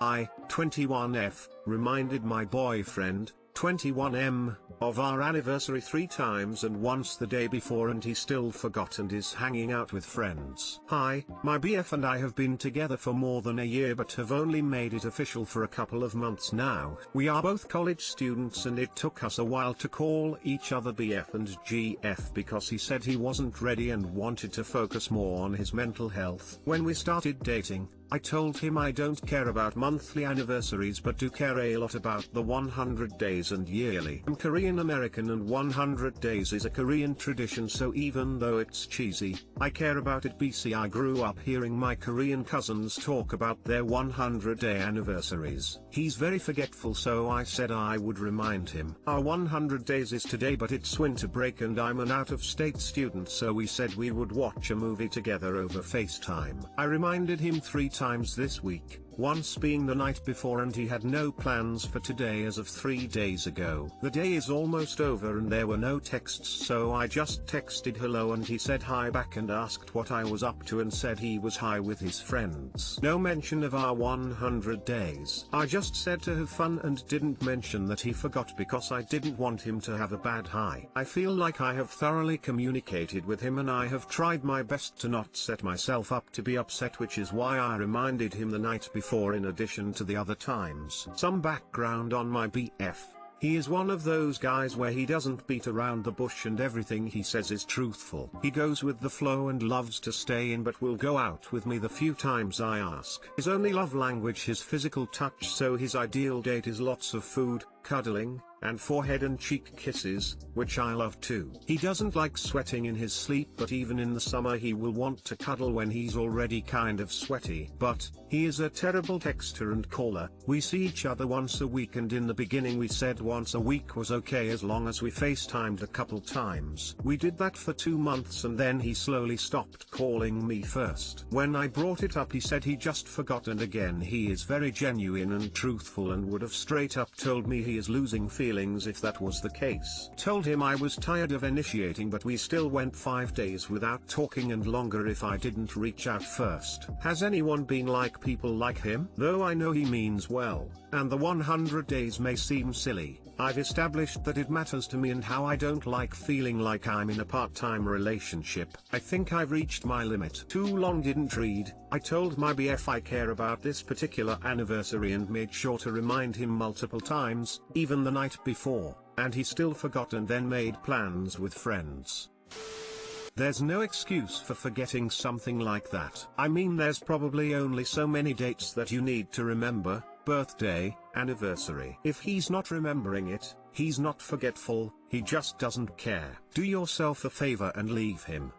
I, 21F, reminded my boyfriend, 21M, of our anniversary 3 times and once the day before, and he still forgot and is hanging out with friends. Hi, my BF and I have been together for more than a year but have only made it official for a couple of months now. We are both college students and it took us a while to call each other BF and GF because he said he wasn't ready and wanted to focus more on his mental health. When we started dating, I told him I don't care about monthly anniversaries but do care a lot about the 100 days and yearly. I'm Korean American and 100 days is a Korean tradition, so even though it's cheesy, I care about it. BC I grew up hearing my Korean cousins talk about their 100-day anniversaries. He's very forgetful, so I said I would remind him. Our 100 days is today but it's winter break and I'm an out-of-state student, so we said we would watch a movie together over FaceTime. I reminded him 3 times this week, once being the night before, and he had no plans for today as of 3 days ago. The day is almost over and there were no texts, so I just texted hello and he said hi back and asked what I was up to and said he was high with his friends. No mention of our 100 days. I just said to have fun and didn't mention that he forgot because I didn't want him to have a bad high. I feel like I have thoroughly communicated with him and I have tried my best to not set myself up to be upset, which is why I reminded him the night before in addition to the other times. Some background on my BF. He is one of those guys where he doesn't beat around the bush and everything he says is truthful. He goes with the flow and loves to stay in but will go out with me the few times I ask. His only love language is physical touch, so his ideal date is lots of food, cuddling, and forehead and cheek kisses, which I love too. He doesn't like sweating in his sleep, but even in the summer he will want to cuddle when he's already kind of sweaty. But he is a terrible texter and caller. We see each other once a week and in the beginning we said once a week was okay as long as we FaceTimed a couple times. We did that for 2 months and then he slowly stopped calling me first. When I brought it up he said he just forgot, and again he is very genuine and truthful and would have straight up told me he is losing feelings if that was the case. Told him I was tired of initiating but we still went 5 days without talking and longer if I didn't reach out first. Has anyone been like people like him? Though I know he means well, and the 100 days may seem silly, I've established that it matters to me and how I don't like feeling like I'm in a part-time relationship. I think I've reached my limit. Too long didn't read. I told my BF I care about this particular anniversary and made sure to remind him multiple times, even the night before, and he still forgot and then made plans with friends. There's no excuse for forgetting something like that. I mean, there's probably only so many dates that you need to remember: birthday, anniversary. If he's not remembering it, he's not forgetful, he just doesn't care. Do yourself a favor and leave him.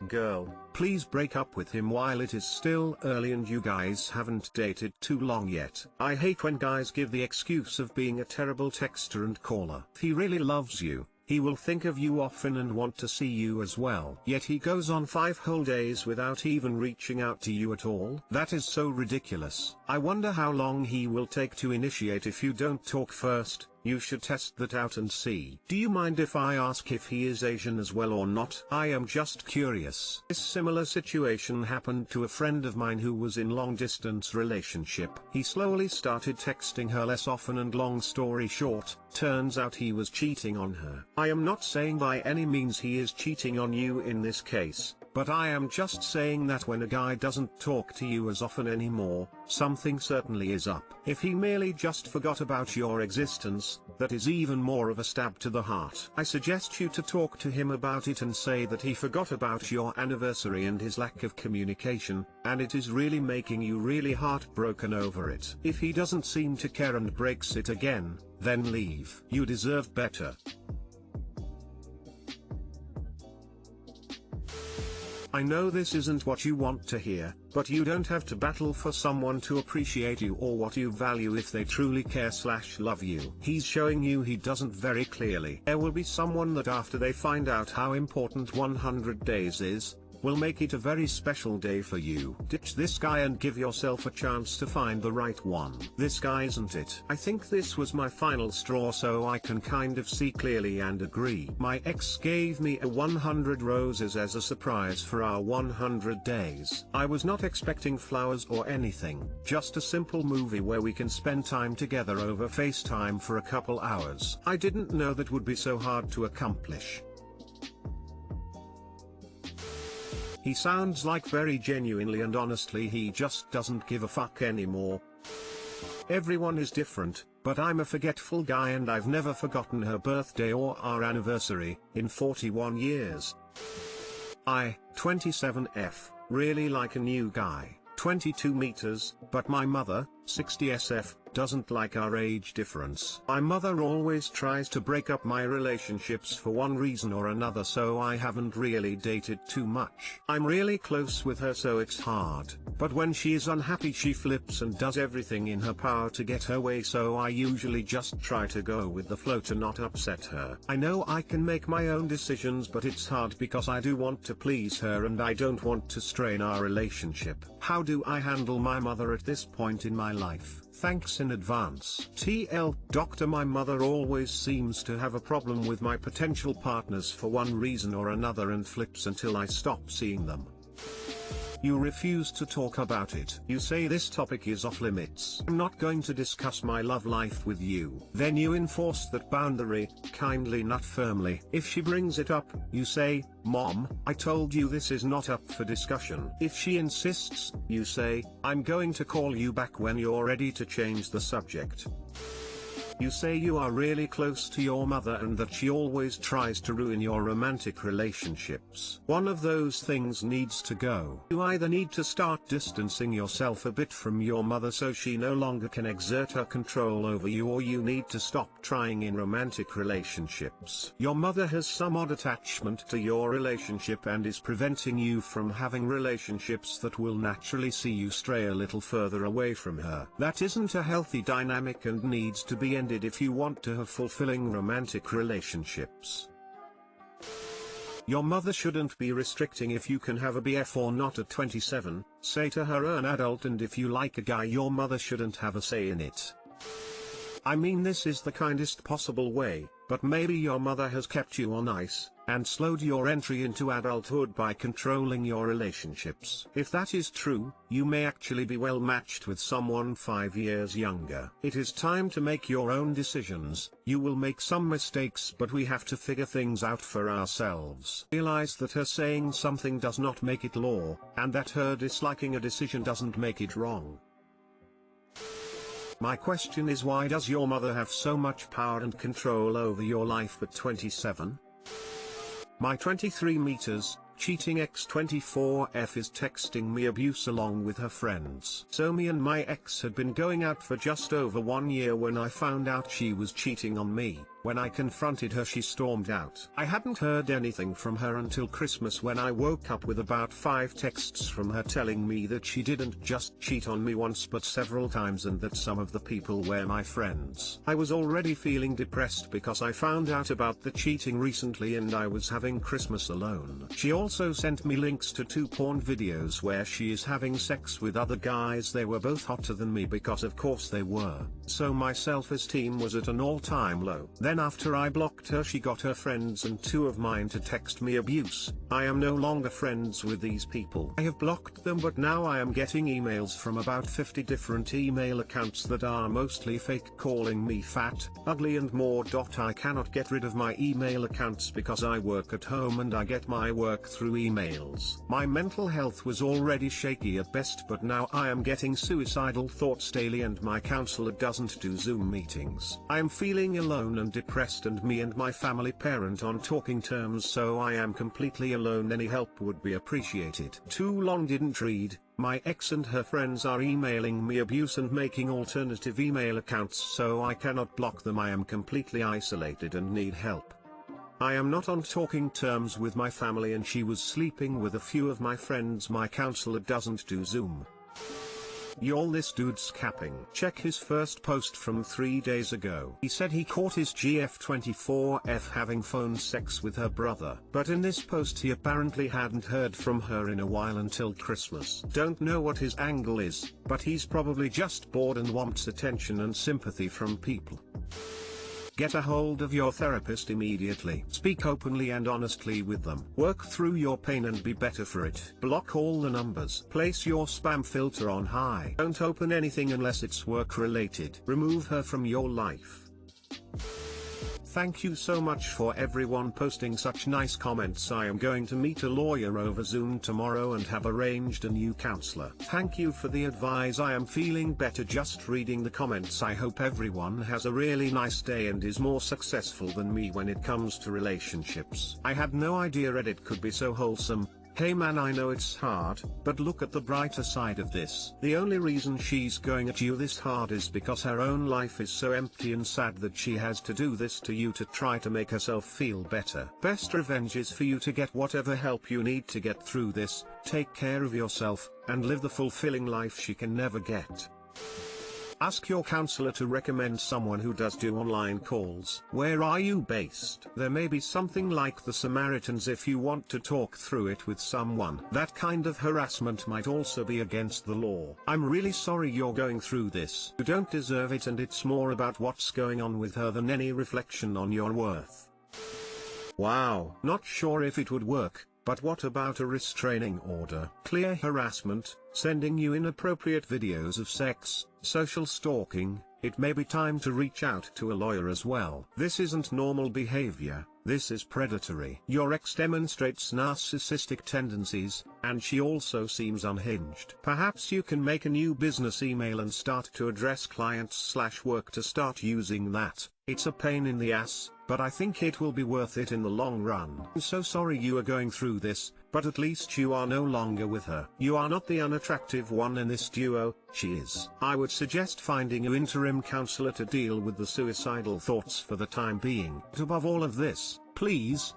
Girl, please break up with him while it is still early and you guys haven't dated too long yet. I hate when guys give the excuse of being a terrible texter and caller. If he really loves you, he will think of you often and want to see you as well. Yet he goes on 5 whole days without even reaching out to you at all. That is so ridiculous. I wonder how long he will take to initiate if you don't talk first. You should test that out and see. Do you mind if I ask if he is Asian as well or not? I am just curious. This similar situation happened to a friend of mine who was in long-distance relationship. He slowly started texting her less often and long story short, turns out he was cheating on her. I am not saying by any means he is cheating on you in this case, but I am just saying that when a guy doesn't talk to you as often anymore, something certainly is up. If he merely just forgot about your existence, that is even more of a stab to the heart. I suggest you to talk to him about it and say that he forgot about your anniversary and his lack of communication, and it is really making you really heartbroken over it. If he doesn't seem to care and breaks it again, then leave. You deserve better. I know this isn't what you want to hear, but you don't have to battle for someone to appreciate you or what you value if they truly care/love you. He's showing you he doesn't very clearly. There will be someone that after they find out how important 100 days is, will make it a very special day for you. Ditch this guy and give yourself a chance to find the right one. This guy isn't it. I think this was my final straw, so I can kind of see clearly and agree. My ex gave me a 100 roses as a surprise for our 100 days. I was not expecting flowers or anything, just a simple movie where we can spend time together over FaceTime for a couple hours. I didn't know that would be so hard to accomplish. He sounds like very genuinely and honestly he just doesn't give a fuck anymore. Everyone is different, but I'm a forgetful guy and I've never forgotten her birthday or our anniversary, in 41 years. I, 27F, really like a new guy, 22 meters, but my mother, 60SF, doesn't like our age difference. My mother always tries to break up my relationships for one reason or another, so I haven't really dated too much. I'm really close with her, so it's hard, but when she is unhappy she flips and does everything in her power to get her way, so I usually just try to go with the flow to not upset her. I know I can make my own decisions, but it's hard because I do want to please her and I don't want to strain our relationship. How do I handle my mother at this point in my life? Thanks in advance. TL Doctor, my mother always seems to have a problem with my potential partners for one reason or another and flips until I stop seeing them. You refuse to talk about it. You say this topic is off limits. I'm not going to discuss my love life with you. Then you enforce that boundary, kindly not firmly. If she brings it up, you say, Mom, I told you this is not up for discussion. If she insists, you say, I'm going to call you back when you're ready to change the subject. You say you are really close to your mother and that she always tries to ruin your romantic relationships. One of those things needs to go. You either need to start distancing yourself a bit from your mother so she no longer can exert her control over you, or you need to stop trying in romantic relationships. Your mother has some odd attachment to your relationship and is preventing you from having relationships that will naturally see you stray a little further away from her. That isn't a healthy dynamic and needs to be ended if you want to have fulfilling romantic relationships. Your mother shouldn't be restricting if you can have a BF or not at 27, say to her an adult, and if you like a guy your mother shouldn't have a say in it. I mean this is the kindest possible way, but maybe your mother has kept you on ice, and slowed your entry into adulthood by controlling your relationships. If that is true, you may actually be well matched with someone 5 years younger. It is time to make your own decisions. You will make some mistakes, but we have to figure things out for ourselves. Realize that her saying something does not make it law, and that her disliking a decision doesn't make it wrong. My question is, why does your mother have so much power and control over your life at 27? My 23 meters, cheating ex 24F is texting me abuse along with her friends. So me and my ex had been going out for just over 1 year when I found out she was cheating on me. When I confronted her she stormed out. I hadn't heard anything from her until Christmas, when I woke up with about 5 texts from her telling me that she didn't just cheat on me once but several times, and that some of the people were my friends. I was already feeling depressed because I found out about the cheating recently and I was having Christmas alone. She also sent me links to 2 porn videos where she is having sex with other guys. They were both hotter than me, because of course they were. So my self-esteem was at an all-time low. Then after I blocked her she got her friends and 2 of mine to text me abuse. I am no longer friends with these people. I have blocked them, but now I am getting emails from about 50 different email accounts that are mostly fake, calling me fat, ugly and more. I cannot get rid of my email accounts because I work at home and I get my work through emails. My mental health was already shaky at best, but now I am getting suicidal thoughts daily and my counselor doesn't do Zoom meetings. I am feeling alone and depressed, and me and my family parent on talking terms, so I am completely alone. Any help would be appreciated. Too long didn't read. My ex and her friends are emailing me abuse and making alternative email accounts, so I cannot block them. I am completely isolated and need help. I am not on talking terms with my family and she was sleeping with a few of my friends. My counselor doesn't do Zoom Y'all, this dude's capping. Check his first post from 3 days ago. He said he caught his GF24F having phone sex with her brother. But in this post he apparently hadn't heard from her in a while until Christmas. Don't know what his angle is, but he's probably just bored and wants attention and sympathy from people. Get a hold of your therapist immediately. Speak openly and honestly with them. Work through your pain and be better for it. Block all the numbers. Place your spam filter on high. Don't open anything unless it's work related. Remove her from your life. Thank you so much for everyone posting such nice comments. I am going to meet a lawyer over Zoom tomorrow and have arranged a new counselor. Thank you for the advice. I am feeling better just reading the comments. I hope everyone has a really nice day and is more successful than me when it comes to relationships. I had no idea Reddit could be so wholesome. Hey man, I know it's hard, but look at the brighter side of this. The only reason she's going at you this hard is because her own life is so empty and sad that she has to do this to you to try to make herself feel better. Best revenge is for you to get whatever help you need to get through this, take care of yourself, and live the fulfilling life she can never get. Ask your counselor to recommend someone who does do online calls. Where are you based? There may be something like the Samaritans if you want to talk through it with someone. That kind of harassment might also be against the law. I'm really sorry you're going through this. You don't deserve it, and it's more about what's going on with her than any reflection on your worth. Wow, not sure if it would work. But what about a restraining order? Clear harassment, sending you inappropriate videos of sex, social stalking. It may be time to reach out to a lawyer as well. This isn't normal behavior, this is predatory. Your ex demonstrates narcissistic tendencies, and she also seems unhinged. Perhaps you can make a new business email and start to address clients/work to start using that. It's a pain in the ass, but I think it will be worth it in the long run. I'm so sorry you are going through this, but at least you are no longer with her. You are not the unattractive one in this duo, she is. I would suggest finding an interim counselor to deal with the suicidal thoughts for the time being. But above all of this, please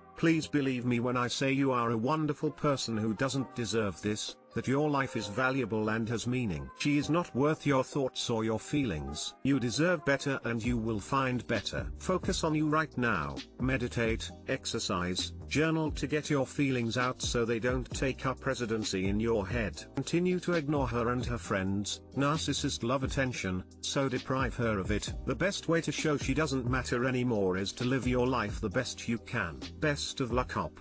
believe me when I say you are a wonderful person who doesn't deserve this, that your life is valuable and has meaning. She is not worth your thoughts or your feelings. You deserve better and you will find better. Focus on you right now, meditate, exercise, journal to get your feelings out so they don't take up residency in your head. Continue to ignore her and her friends. Narcissists love attention, so deprive her of it. The best way to show she doesn't matter anymore is to live your life the best you can. Best of luck, op.